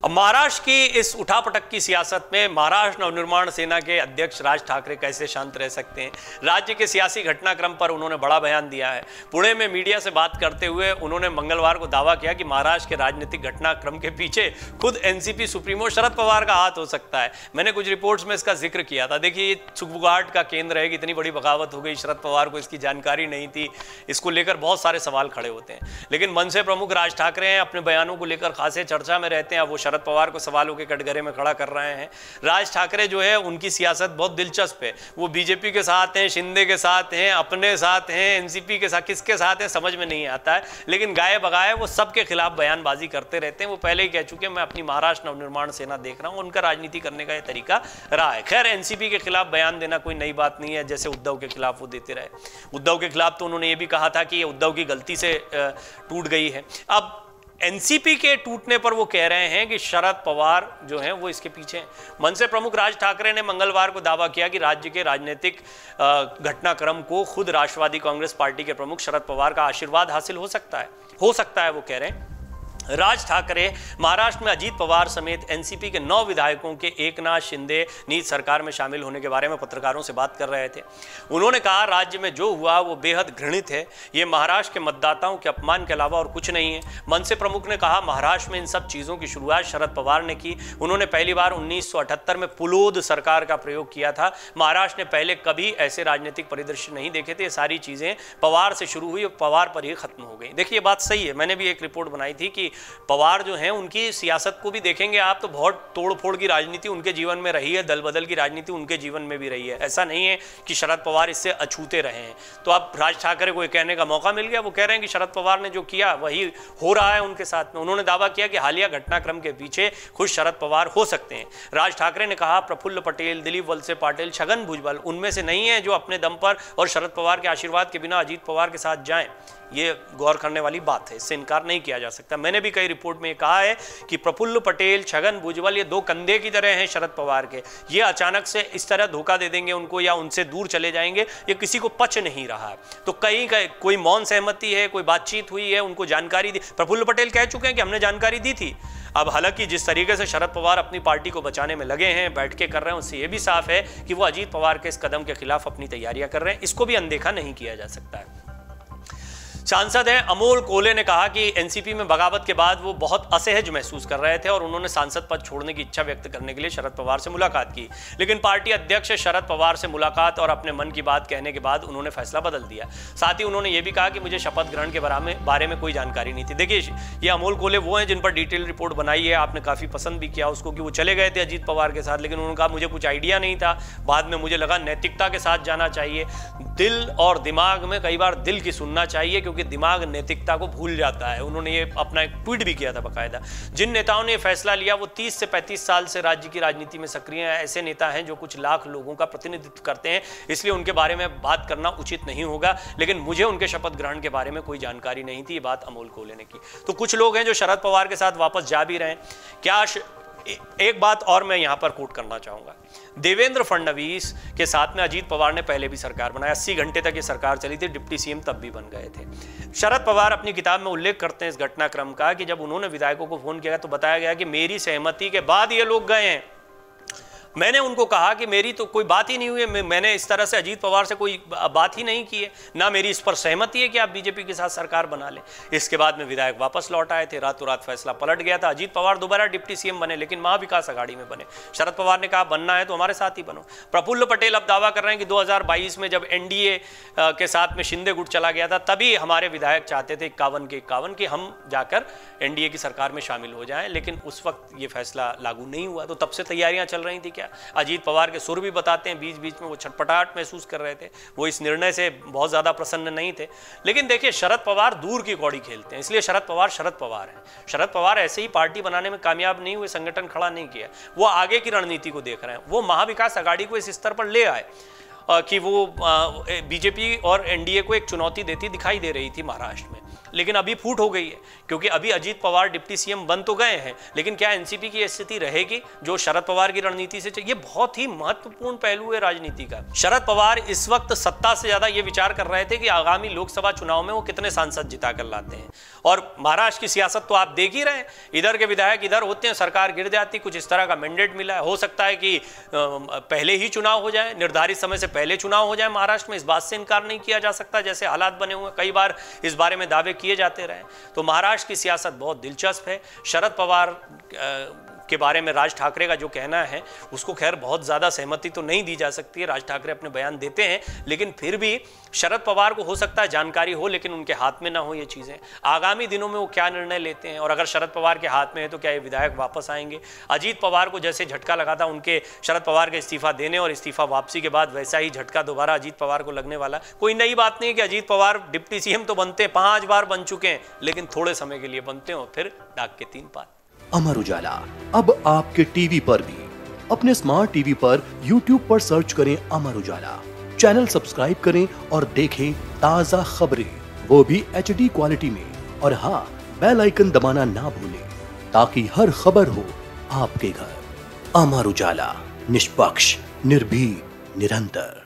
अब महाराष्ट्र की इस उठापटक की सियासत में महाराष्ट्र नवनिर्माण सेना के अध्यक्ष राज ठाकरे कैसे शांत रह सकते हैं। राज्य के सियासी घटनाक्रम पर उन्होंने बड़ा बयान दिया है। पुणे में मीडिया से बात करते हुए उन्होंने मंगलवार को दावा किया कि महाराष्ट्र के राजनीतिक घटनाक्रम के पीछे खुद एनसीपी सुप्रीमो शरद पवार का हाथ हो सकता है। मैंने कुछ रिपोर्ट्स में इसका जिक्र किया था। देखिए, ये सुगबुगाहट का केंद्र है कि इतनी बड़ी बगावत हो गई, शरद पवार को इसकी जानकारी नहीं थी। इसको लेकर बहुत सारे सवाल खड़े होते हैं। लेकिन मनसे प्रमुख राज ठाकरे हैं, अपने बयानों को लेकर खासे चर्चा में रहते हैं। वो शरद पवार को सवालों के कटघरे में खड़ा कर रहे हैं। राज ठाकरे जो है, उनकी सियासत बहुत दिलचस्प है। वो बीजेपी के साथ हैं, शिंदे के साथ हैं, अपने साथ हैं, एनसीपी के साथ, किसके साथ हैं समझ में नहीं आता है। लेकिन गाये बगाए वो सबके खिलाफ बयानबाजी करते रहते हैं। वो पहले ही कह चुके हैं, मैं अपनी महाराष्ट्र नवनिर्माण सेना देख रहा हूं। उनका राजनीति करने का यह तरीका रहा है। खैर, एनसीपी के खिलाफ बयान देना कोई नई बात नहीं है, जैसे उद्धव के खिलाफ वो देते रहे। उद्धव के खिलाफ तो उन्होंने ये भी कहा था कि ये उद्धव की गलती से टूट गई है। अब एनसीपी के टूटने पर वो कह रहे हैं कि शरद पवार जो हैं वो इसके पीछे हैं। मनसे प्रमुख राज ठाकरे ने मंगलवार को दावा किया कि राज्य के राजनीतिक घटनाक्रम को खुद राष्ट्रवादी कांग्रेस पार्टी के प्रमुख शरद पवार का आशीर्वाद हासिल हो सकता है वो कह रहे हैं। राज ठाकरे महाराष्ट्र में अजीत पवार समेत एनसीपी के 9 विधायकों के एकनाथ शिंदे नीति सरकार में शामिल होने के बारे में पत्रकारों से बात कर रहे थे। उन्होंने कहा, राज्य में जो हुआ वो बेहद घृणित है। ये महाराष्ट्र के मतदाताओं के अपमान के अलावा और कुछ नहीं है। मनसे प्रमुख ने कहा, महाराष्ट्र में इन सब चीज़ों की शुरुआत शरद पवार ने की। उन्होंने पहली बार 1978 में पुलोद सरकार का प्रयोग किया था। महाराष्ट्र ने पहले कभी ऐसे राजनीतिक परिदृश्य नहीं देखे थे। ये सारी चीज़ें पवार से शुरू हुई और पवार पर ही खत्म हो गई। देखिए, ये बात सही है। मैंने भी एक रिपोर्ट बनाई थी कि पवार जो हैं, उनकी सियासत को भी देखेंगे आप तो बहुत तोड़फोड़ की राजनीति उनके जीवन में रही है, दल बदल की राजनीति उनके जीवन में भी रही है। ऐसा नहीं है कि शरद पवार इससे अछूते रहे हैं। तो अब राज ठाकरे को कहने का मौका मिल गया। वो कह रहे हैं कि शरद पवार ने जो किया वही हो रहा है उनके साथ में। उन्होंने दावा किया कि हालिया घटनाक्रम के पीछे खुद शरद पवार हो सकते हैं। राज ठाकरे ने कहा, प्रफुल्ल पटेल, दिलीप वलसे पाटिल, छगन भुजबल उनमें से नहीं है जो अपने दम पर और शरद पवार के आशीर्वाद के बिना अजीत पवार के साथ जाएं। ये गौर करने वाली बात है, इससे इनकार नहीं किया जा सकता। मैंने भी कई रिपोर्ट में कहा है कि प्रफुल्ल पटेल, छगन भुजबल ये 2 कंधे की तरह हैं शरद पवार के। ये अचानक से इस तरह धोखा दे देंगे उनको या उनसे दूर चले जाएंगे, ये किसी को पच नहीं रहा है। तो कहीं कोई मौन सहमति है, कोई बातचीत हुई है, उनको जानकारी दी। प्रफुल्ल पटेल कह चुके हैं कि हमने जानकारी दी थी। अब हालांकि जिस तरीके से शरद पवार अपनी पार्टी को बचाने में लगे हैं, बैठ के कर रहे हैं, उससे यह भी साफ है कि वो अजीत पवार के इस कदम के खिलाफ अपनी तैयारियां कर रहे हैं। इसको भी अनदेखा नहीं किया जा सकता है। सांसद हैं अमोल कोले ने कहा कि एनसीपी में बगावत के बाद वो बहुत असहज महसूस कर रहे थे और उन्होंने सांसद पद छोड़ने की इच्छा व्यक्त करने के लिए शरद पवार से मुलाकात की। लेकिन पार्टी अध्यक्ष शरद पवार से मुलाकात और अपने मन की बात कहने के बाद उन्होंने फैसला बदल दिया। साथ ही उन्होंने ये भी कहा कि मुझे शपथ ग्रहण के बारे में कोई जानकारी नहीं थी। देखिए, ये अमोल कोले वो हैं जिन पर डिटेल रिपोर्ट बनाई है, आपने काफ़ी पसंद भी किया उसको कि वो चले गए थे अजीत पवार के साथ। लेकिन उन्होंने कहा, मुझे कुछ आइडिया नहीं था, बाद में मुझे लगा नैतिकता के साथ जाना चाहिए। दिल और दिमाग में कई बार दिल की सुनना चाहिए, क्योंकि दिमाग नैतिकता को भूल जाता है। उन्होंने ये अपना एक ट्वीट भी किया था बाकायदा। जिन नेताओं ने फैसला लिया वो 30 से 35 साल से राज्य की राजनीति में सक्रिय हैं। ऐसे नेता हैं जो कुछ लाख लोगों का प्रतिनिधित्व करते हैं, इसलिए उनके बारे में बात करना उचित नहीं होगा। लेकिन मुझे उनके शपथ ग्रहण के बारे में कोई जानकारी नहीं थी। ये बात अमोल कोले ने की। तो कुछ लोग हैं जो शरद पवार के साथ वापस जा भी रहे हैं। क्या एक बात और मैं यहां पर कोट करना चाहूंगा, देवेंद्र फडणवीस के साथ में अजीत पवार ने पहले भी सरकार बनाया। 80 घंटे तक ये सरकार चली थी, डिप्टी सीएम तब भी बन गए थे। शरद पवार अपनी किताब में उल्लेख करते हैं इस घटनाक्रम का कि जब उन्होंने विधायकों को फोन किया तो बताया गया कि मेरी सहमति के बाद ये लोग गए हैं। मैंने उनको कहा कि मेरी तो कोई बात ही नहीं हुई है, मैंने इस तरह से अजीत पवार से कोई बात ही नहीं की है, ना मेरी इस पर सहमति है कि आप बीजेपी के साथ सरकार बना लें। इसके बाद में विधायक वापस लौट आए थे, रातों रात फैसला पलट गया था। अजीत पवार दोबारा डिप्टी सीएम बने, लेकिन महाविकास अघाड़ी में बने। शरद पवार ने कहा, बनना है तो हमारे साथ ही बनो। प्रफुल्ल पटेल अब दावा कर रहे हैं कि 2022 में जब एनडीए के साथ में शिंदे गुट चला गया था, तभी हमारे विधायक चाहते थे 51 कि हम जाकर एनडीए की सरकार में शामिल हो जाएं। लेकिन उस वक्त ये फैसला लागू नहीं हुआ। तो तब से तैयारियां चल रही थी। क्या अजीत पवार के सुर भी बताते हैं, बीच बीच में वो छटपटाहट महसूस कर रहे थे, वो इस निर्णय से बहुत ज्यादा प्रसन्न नहीं थे। लेकिन देखिए, शरद पवार दूर की कौड़ी खेलते हैं, इसलिए शरद पवार हैं। शरद पवार ऐसे ही पार्टी बनाने में कामयाब नहीं हुए, संगठन खड़ा नहीं किया, वो आगे की रणनीति को देख रहे हैं। वो महाविकास अघाड़ी को इस स्तर पर ले आए कि वो बीजेपी और एनडीए को एक चुनौती देती दिखाई दे रही थी महाराष्ट्र में। लेकिन अभी फूट हो गई है, क्योंकि अभी अजीत पवार डिप्टी सीएम बन तो गए हैं, लेकिन क्या एनसीपी की स्थिति रहेगी जो शरद पवार की रणनीति से? ये बहुत ही महत्वपूर्ण पहलू है राजनीति का। शरद पवार इस वक्त सत्ता से ज्यादा ये विचार कर रहे थे कि आगामी लोकसभा चुनाव में वो कितने सांसद जिता कर लाते हैं और महाराष्ट्र की सियासत तो आप देख ही रहे हैं, इधर के विधायक इधर होते हैं, सरकार गिर जाती, कुछ इस तरह का मैंडेट मिला है। हो सकता है कि पहले ही चुनाव हो जाए, निर्धारित समय से पहले चुनाव हो जाए महाराष्ट्र में, इस बात से इनकार नहीं किया जा सकता। जैसे हालात बने हुए, कई बार इस बारे में दावे किए जाते रहे। तो महाराष्ट्र की सियासत बहुत दिलचस्प है। शरद पवार के बारे में राज ठाकरे का जो कहना है उसको खैर बहुत ज़्यादा सहमति तो नहीं दी जा सकती है। राज ठाकरे अपने बयान देते हैं, लेकिन फिर भी शरद पवार को हो सकता है जानकारी हो, लेकिन उनके हाथ में ना हो ये चीज़ें। आगामी दिनों में वो क्या निर्णय लेते हैं, और अगर शरद पवार के हाथ में है तो क्या ये विधायक वापस आएंगे। अजीत पवार को जैसे झटका लगा था उनके शरद पवार के इस्तीफा देने और इस्तीफा वापसी के बाद, वैसा ही झटका दोबारा अजीत पवार को लगने वाला। कोई नई बात नहीं है कि अजीत पवार डिप्टी सीएम तो बनते हैं, 5 बार बन चुके हैं, लेकिन थोड़े समय के लिए बनते हैं और फिर डाक के 3 पात। अमर उजाला अब आपके टीवी पर भी। अपने स्मार्ट टीवी पर YouTube पर सर्च करें अमर उजाला, चैनल सब्सक्राइब करें और देखें ताजा खबरें, वो भी HD क्वालिटी में। और हाँ, बेल आइकन दबाना ना भूलें ताकि हर खबर हो आपके घर। अमर उजाला, निष्पक्ष, निर्भीक, निरंतर।